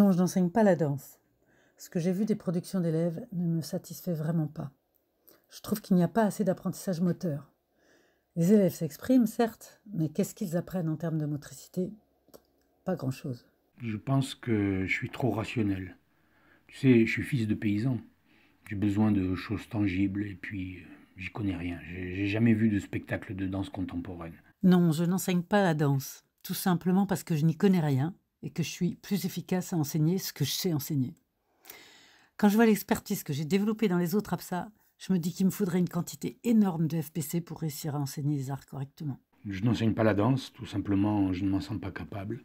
Non, je n'enseigne pas la danse. Ce que j'ai vu des productions d'élèves ne me satisfait vraiment pas. Je trouve qu'il n'y a pas assez d'apprentissage moteur. Les élèves s'expriment, certes, mais qu'est-ce qu'ils apprennent en termes de motricité? Pas grand-chose. Je pense que je suis trop rationnel. Tu sais, je suis fils de paysan. J'ai besoin de choses tangibles et puis j'y connais rien. J'ai jamais vu de spectacle de danse contemporaine. Non, je n'enseigne pas la danse, tout simplement parce que je n'y connais rien et que je suis plus efficace à enseigner ce que je sais enseigner. Quand je vois l'expertise que j'ai développée dans les autres APSA, je me dis qu'il me faudrait une quantité énorme de FPC pour réussir à enseigner les arts correctement. Je n'enseigne pas la danse, tout simplement, je ne m'en sens pas capable.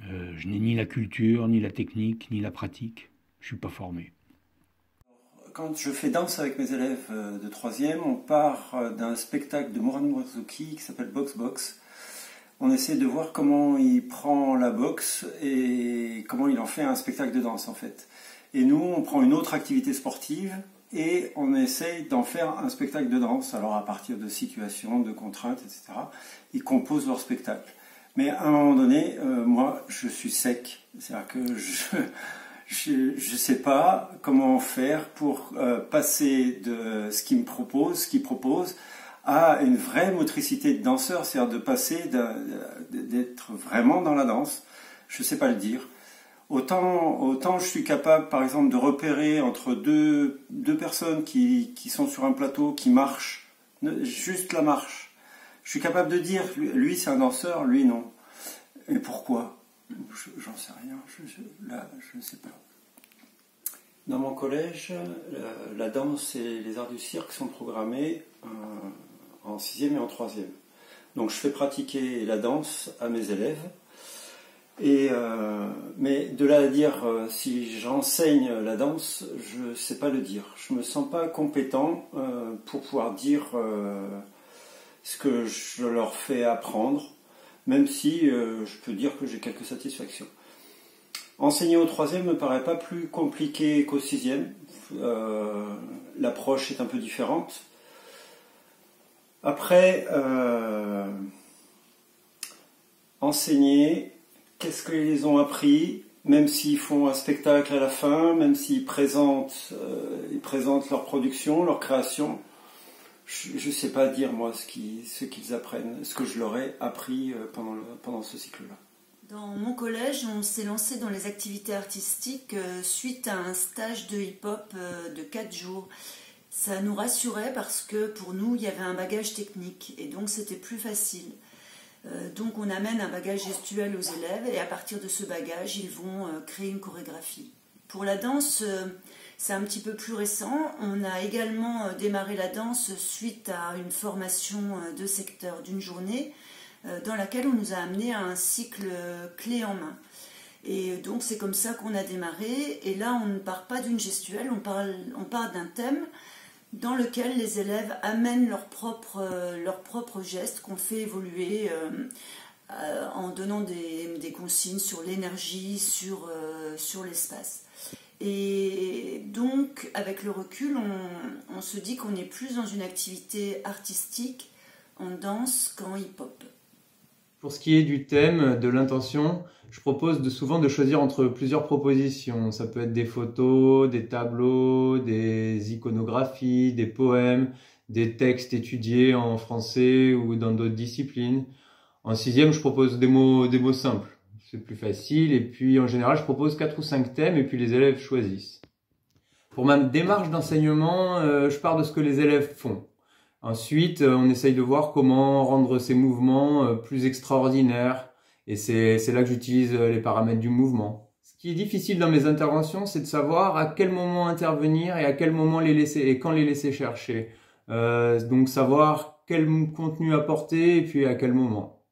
Je n'ai ni la culture, ni la technique, ni la pratique. Je suis pas formé. Quand je fais danse avec mes élèves de 3e, on part d'un spectacle de Muran Murazuki qui s'appelle Box Box. On essaie de voir comment il prend la boxe et comment il en fait un spectacle de danse en fait. Et nous, on prend une autre activité sportive et on essaye d'en faire un spectacle de danse. Alors à partir de situations, de contraintes, etc. Ils composent leur spectacle. Mais à un moment donné, moi, je suis sec. C'est-à-dire que je ne sais pas comment faire pour passer de ce qu'il me propose, ce qu'il propose, à une vraie motricité de danseur, c'est-à-dire de passer d'être vraiment dans la danse. Je ne sais pas le dire. Autant je suis capable, par exemple, de repérer entre deux personnes qui sont sur un plateau, qui marchent, juste la marche. Je suis capable de dire, lui c'est un danseur, lui non. Et pourquoi? J'en sais rien, je ne sais pas. Dans mon collège, la danse et les arts du cirque sont programmés en 6e et en 3e. Donc je fais pratiquer la danse à mes élèves. Mais de là à dire si j'enseigne la danse, je ne sais pas le dire. Je ne me sens pas compétent pour pouvoir dire ce que je leur fais apprendre, même si je peux dire que j'ai quelques satisfactions. Enseigner au 3e ne me paraît pas plus compliqué qu'au 6e. L'approche est un peu différente. Après, enseigner, qu'est-ce qu'ils ont appris, même s'ils font un spectacle à la fin, même s'ils présentent leur production, leur création, je ne sais pas dire moi ce qu'ils apprennent, ce que je leur ai appris pendant ce cycle-là. Dans mon collège, on s'est lancé dans les activités artistiques suite à un stage de hip-hop de 4 jours. Ça nous rassurait parce que pour nous, il y avait un bagage technique et donc c'était plus facile. Donc on amène un bagage gestuel aux élèves et à partir de ce bagage, ils vont créer une chorégraphie. Pour la danse, c'est un petit peu plus récent. On a également démarré la danse suite à une formation de secteur d'une journée dans laquelle on nous a amené à un cycle clé en main. Et donc c'est comme ça qu'on a démarré. Et là, on ne part pas d'une gestuelle, on part d'un thème dans lequel les élèves amènent leurs propres gestes qu'on fait évoluer en donnant des consignes sur l'énergie, sur l'espace. Et donc, avec le recul, on se dit qu'on est plus dans une activité artistique en danse qu'en hip-hop. Pour ce qui est du thème, de l'intention, je propose souvent de choisir entre plusieurs propositions. Ça peut être des photos, des tableaux, des iconographies, des poèmes, des textes étudiés en français ou dans d'autres disciplines. En 6e, je propose des mots simples. C'est plus facile. Et puis, en général, je propose 4 ou 5 thèmes et puis les élèves choisissent. Pour ma démarche d'enseignement, je pars de ce que les élèves font. Ensuite, on essaye de voir comment rendre ces mouvements plus extraordinaires. Et c'est là que j'utilise les paramètres du mouvement. Ce qui est difficile dans mes interventions, c'est de savoir à quel moment intervenir et à quel moment les laisser et quand les laisser chercher. Donc savoir quel contenu apporter et puis à quel moment.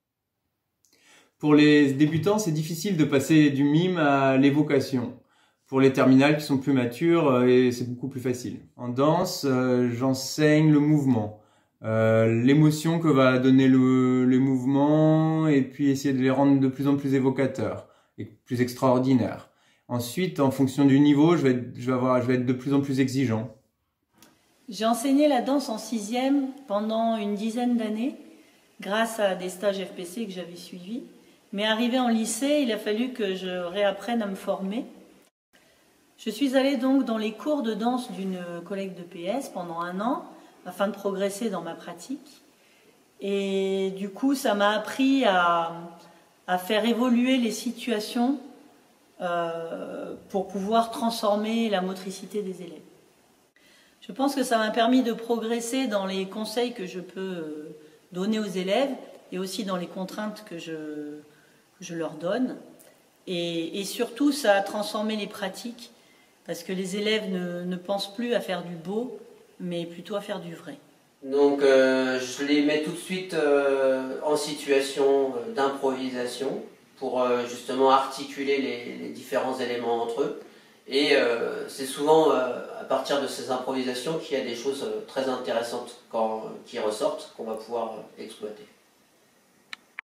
Pour les débutants, c'est difficile de passer du mime à l'évocation. Pour les terminales qui sont plus matures, c'est beaucoup plus facile. En danse, j'enseigne le mouvement, l'émotion que va donner les mouvements et puis essayer de les rendre de plus en plus évocateurs et plus extraordinaires. Ensuite, en fonction du niveau, je vais être de plus en plus exigeant. J'ai enseigné la danse en 6e pendant une dizaine d'années grâce à des stages FPC que j'avais suivis. Mais arrivé en lycée, il a fallu que je réapprenne à me former. Je suis allée donc dans les cours de danse d'une collègue de PS pendant 1 an, afin de progresser dans ma pratique. Et du coup, ça m'a appris à faire évoluer les situations pour pouvoir transformer la motricité des élèves. Je pense que ça m'a permis de progresser dans les conseils que je peux donner aux élèves et aussi dans les contraintes que je leur donne. Et surtout, ça a transformé les pratiques parce que les élèves ne pensent plus à faire du beau, mais plutôt à faire du vrai. Donc je les mets tout de suite en situation d'improvisation pour justement articuler les différents éléments entre eux. Et c'est souvent à partir de ces improvisations qu'il y a des choses très intéressantes qui ressortent, qu'on va pouvoir exploiter.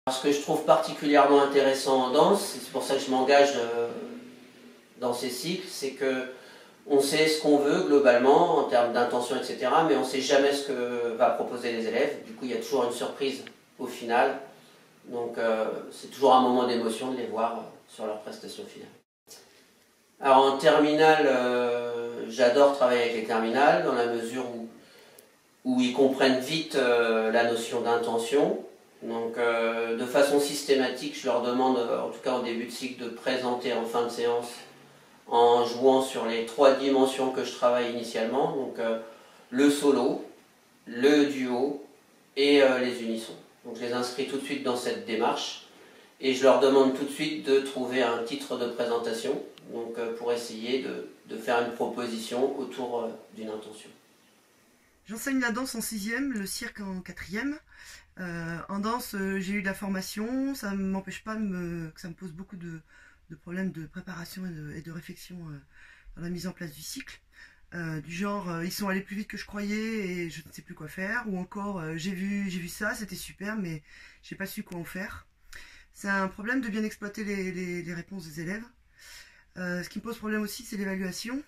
Ce que je trouve particulièrement intéressant en danse, et c'est pour ça que je m'engage dans ces cycles, c'est que on sait ce qu'on veut globalement en termes d'intention, etc. Mais on ne sait jamais ce que va proposer les élèves. Du coup, il y a toujours une surprise au final. Donc c'est toujours un moment d'émotion de les voir sur leur prestation finale. Alors en terminale, j'adore travailler avec les terminales dans la mesure où ils comprennent vite la notion d'intention. Donc de façon systématique, je leur demande, en tout cas au début de cycle, de présenter en fin de séance en jouant sur les 3 dimensions que je travaille initialement, donc le solo, le duo et les unissons. Donc je les inscris tout de suite dans cette démarche et je leur demande tout de suite de trouver un titre de présentation, donc pour essayer de faire une proposition autour d'une intention. J'enseigne la danse en 6e, le cirque en 4e. En danse, j'ai eu de la formation, ça ne m'empêche pas que ça me pose beaucoup de problèmes de préparation et de réflexion dans la mise en place du cycle. Du genre, ils sont allés plus vite que je croyais et je ne sais plus quoi faire. Ou encore, j'ai vu ça, c'était super, mais j'ai pas su quoi en faire. C'est un problème de bien exploiter les réponses des élèves. Ce qui me pose problème aussi, c'est l'évaluation.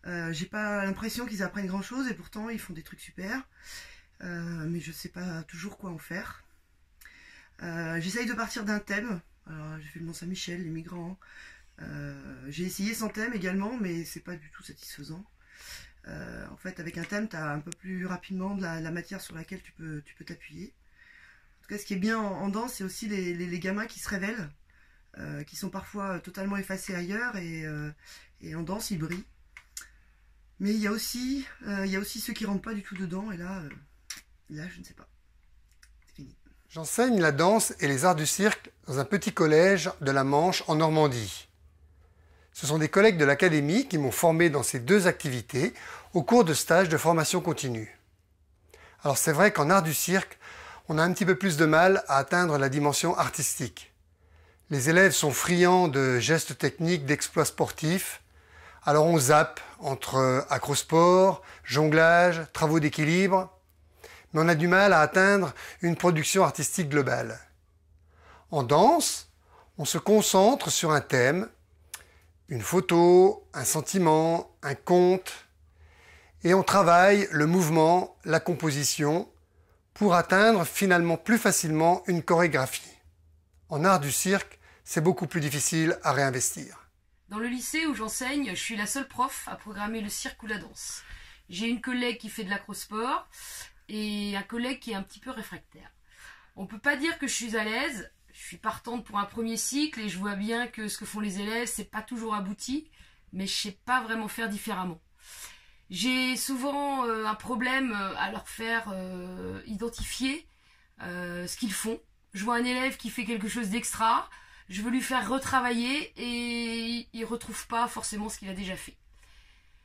J'ai pas l'impression qu'ils apprennent grand chose et pourtant ils font des trucs super. Mais je sais pas toujours quoi en faire. J'essaye de partir d'un thème. Alors, j'ai fait le Mont-Saint-Michel, les migrants. J'ai essayé sans thème également, mais c'est pas du tout satisfaisant. En fait, avec un thème, tu as un peu plus rapidement de la matière sur laquelle tu peux t'appuyer. En tout cas, ce qui est bien en danse, c'est aussi les gamins qui se révèlent, qui sont parfois totalement effacés ailleurs, et en danse, ils brillent. Mais il y a aussi ceux qui rentrent pas du tout dedans, et là, je ne sais pas. C'est fini. J'enseigne la danse et les arts du cirque dans un petit collège de la Manche en Normandie. Ce sont des collègues de l'académie qui m'ont formé dans ces 2 activités au cours de stages de formation continue. Alors c'est vrai qu'en art du cirque, on a un petit peu plus de mal à atteindre la dimension artistique. Les élèves sont friands de gestes techniques, d'exploits sportifs. Alors on zappe entre acrosport, jonglage, travaux d'équilibre. Mais on a du mal à atteindre une production artistique globale. En danse, on se concentre sur un thème, une photo, un sentiment, un conte, et on travaille le mouvement, la composition, pour atteindre finalement plus facilement une chorégraphie. En art du cirque, c'est beaucoup plus difficile à réinvestir. Dans le lycée où j'enseigne, je suis la seule prof à programmer le cirque ou la danse. J'ai une collègue qui fait de l'acrosport, et un collègue qui est un petit peu réfractaire. On peut pas dire que je suis à l'aise, je suis partante pour un premier cycle et je vois bien que ce que font les élèves, c'est pas toujours abouti, mais je sais pas vraiment faire différemment. J'ai souvent un problème à leur faire identifier ce qu'ils font. Je vois un élève qui fait quelque chose d'extra, je veux lui faire retravailler et il retrouve pas forcément ce qu'il a déjà fait.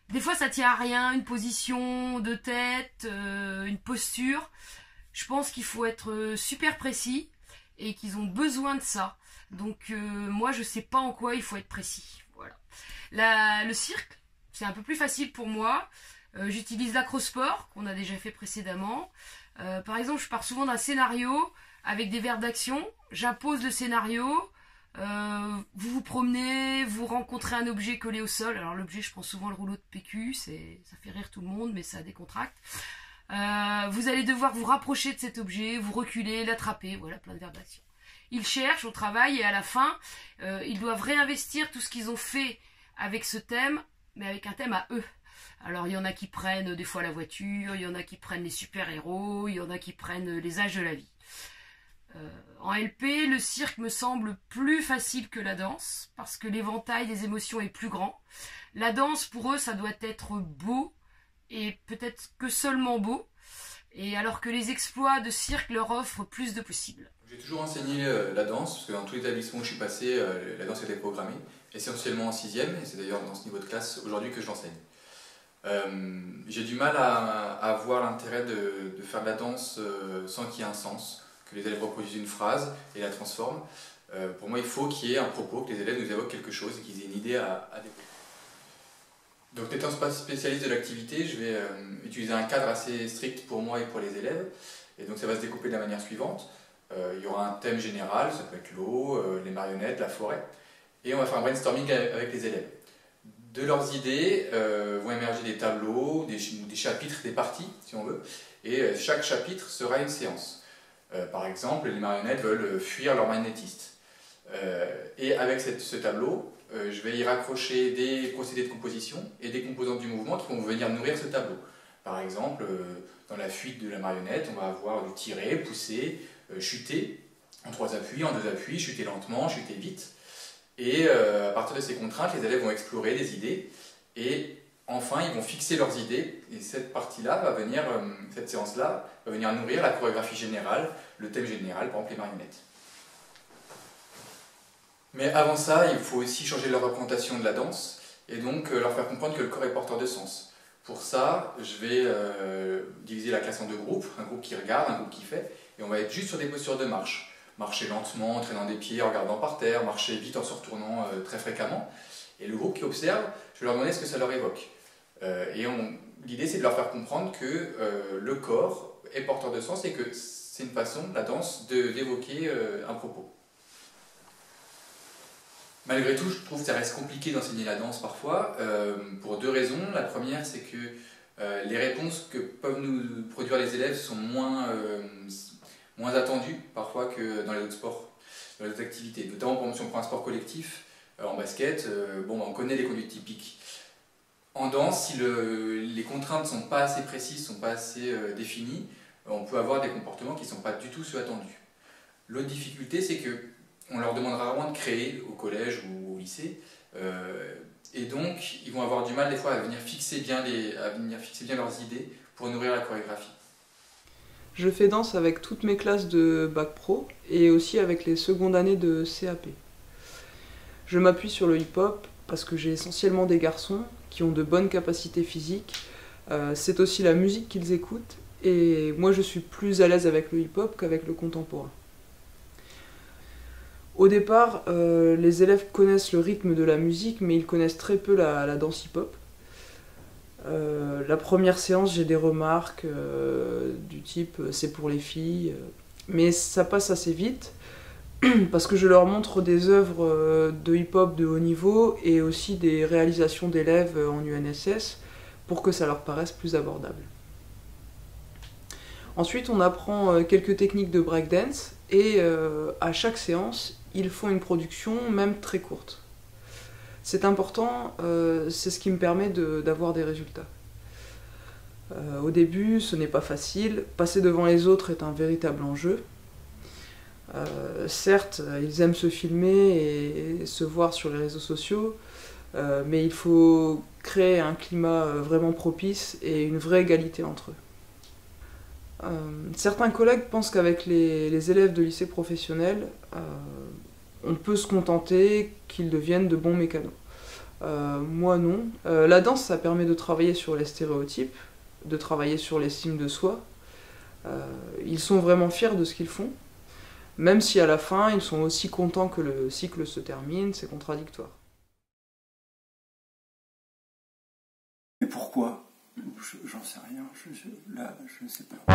Des fois, ça tient à rien, une position de tête, une posture. Je pense qu'il faut être super précis et qu'ils ont besoin de ça. Donc, moi, je sais pas en quoi il faut être précis. Voilà. Le cirque, c'est un peu plus facile pour moi. J'utilise l'acrosport, qu'on a déjà fait précédemment. Par exemple, je pars souvent d'un scénario avec des verbes d'action. J'impose le scénario. Vous vous promenez, vous rencontrez un objet collé au sol. Alors l'objet, je prends souvent le rouleau de PQ, ça fait rire tout le monde, mais ça décontracte. Vous allez devoir vous rapprocher de cet objet, vous reculer, l'attraper, voilà, plein de verbes d'action. Ils cherchent au travail et à la fin, ils doivent réinvestir tout ce qu'ils ont fait avec ce thème, mais avec un thème à eux. Alors il y en a qui prennent des fois la voiture, il y en a qui prennent les super-héros, il y en a qui prennent les âges de la vie. En LP, le cirque me semble plus facile que la danse, parce que l'éventail des émotions est plus grand. La danse, pour eux, ça doit être beau, et peut-être que seulement beau, et alors que les exploits de cirque leur offrent plus de possibles. J'ai toujours enseigné la danse, parce que dans tous les établissements où je suis passé, la danse était programmée, essentiellement en 6e, et c'est d'ailleurs dans ce niveau de classe aujourd'hui que je l'enseigne. J'ai du mal à voir l'intérêt de faire de la danse sans qu'il y ait un sens, que les élèves reproduisent une phrase et la transforment. Pour moi, il faut qu'il y ait un propos, que les élèves nous évoquent quelque chose et qu'ils aient une idée à développer. Donc, n'étant pas spécialiste de l'activité, je vais utiliser un cadre assez strict pour moi et pour les élèves. Et donc, ça va se découper de la manière suivante. Il y aura un thème général, ça peut être l'eau, les marionnettes, la forêt. Et on va faire un brainstorming avec les élèves. De leurs idées vont émerger des tableaux, des chapitres, des parties, si on veut. Et chaque chapitre sera une séance. Par exemple, les marionnettes veulent fuir leur magnétiste. Et avec ce tableau, je vais y raccrocher des procédés de composition et des composantes du mouvement qui vont venir nourrir ce tableau. Par exemple, dans la fuite de la marionnette, on va avoir du tirer, pousser, chuter en 3 appuis, en 2 appuis, chuter lentement, chuter vite. Et à partir de ces contraintes, les élèves vont explorer des idées et enfin ils vont fixer leurs idées. Et cette partie-là va venir, cette séance-là, va venir nourrir la chorégraphie générale, le thème général, par exemple les marionnettes. Mais avant ça, il faut aussi changer leur représentation de la danse et donc leur faire comprendre que le corps est porteur de sens. Pour ça, je vais diviser la classe en 2 groupes, un groupe qui regarde, un groupe qui fait, et on va être juste sur des postures de marche. Marcher lentement, en traînant des pieds, en regardant par terre, marcher vite en se retournant très fréquemment. Et le groupe qui observe, je vais leur demander ce que ça leur évoque. L'idée, c'est de leur faire comprendre que le corps est porteur de sens et que c'est une façon, la danse, d'évoquer un propos. Malgré tout, je trouve que ça reste compliqué d'enseigner la danse parfois, pour 2 raisons. La première, c'est que les réponses que peuvent nous produire les élèves sont moins attendues parfois que dans les autres sports, dans les autres activités. Notamment, par exemple, si on prend un sport collectif, en basket, on connaît les conduites typiques. En danse, si les contraintes ne sont pas assez précises, ne sont pas assez définies, on peut avoir des comportements qui ne sont pas du tout ceux attendus. L'autre difficulté, c'est qu'on leur demande rarement de créer au collège ou au lycée, et donc ils vont avoir du mal des fois à venir fixer bien leurs idées pour nourrir la chorégraphie. Je fais danse avec toutes mes classes de bac pro et aussi avec les secondes années de CAP. Je m'appuie sur le hip-hop parce que j'ai essentiellement des garçons qui ont de bonnes capacités physiques. C'est aussi la musique qu'ils écoutent et moi je suis plus à l'aise avec le hip-hop qu'avec le contemporain. Au départ, les élèves connaissent le rythme de la musique mais ils connaissent très peu la danse hip-hop. La première séance, j'ai des remarques du type c'est pour les filles, mais ça passe assez vite parce que je leur montre des œuvres de hip-hop de haut niveau et aussi des réalisations d'élèves en UNSS pour que ça leur paraisse plus abordable. Ensuite, on apprend quelques techniques de breakdance et à chaque séance, ils font une production, même très courte. C'est important, c'est ce qui me permet d'avoir des résultats. Au début, ce n'est pas facile. Passer devant les autres est un véritable enjeu. Certes, ils aiment se filmer et se voir sur les réseaux sociaux, mais il faut créer un climat vraiment propice et une vraie égalité entre eux. Certains collègues pensent qu'avec les élèves de lycée professionnel, on peut se contenter qu'ils deviennent de bons mécanos. Moi non. La danse, ça permet de travailler sur les stéréotypes, de travailler sur l'estime de soi. Ils sont vraiment fiers de ce qu'ils font, même si à la fin, ils sont aussi contents que le cycle se termine, c'est contradictoire. Mais pourquoi? J'en sais rien, je ne sais pas.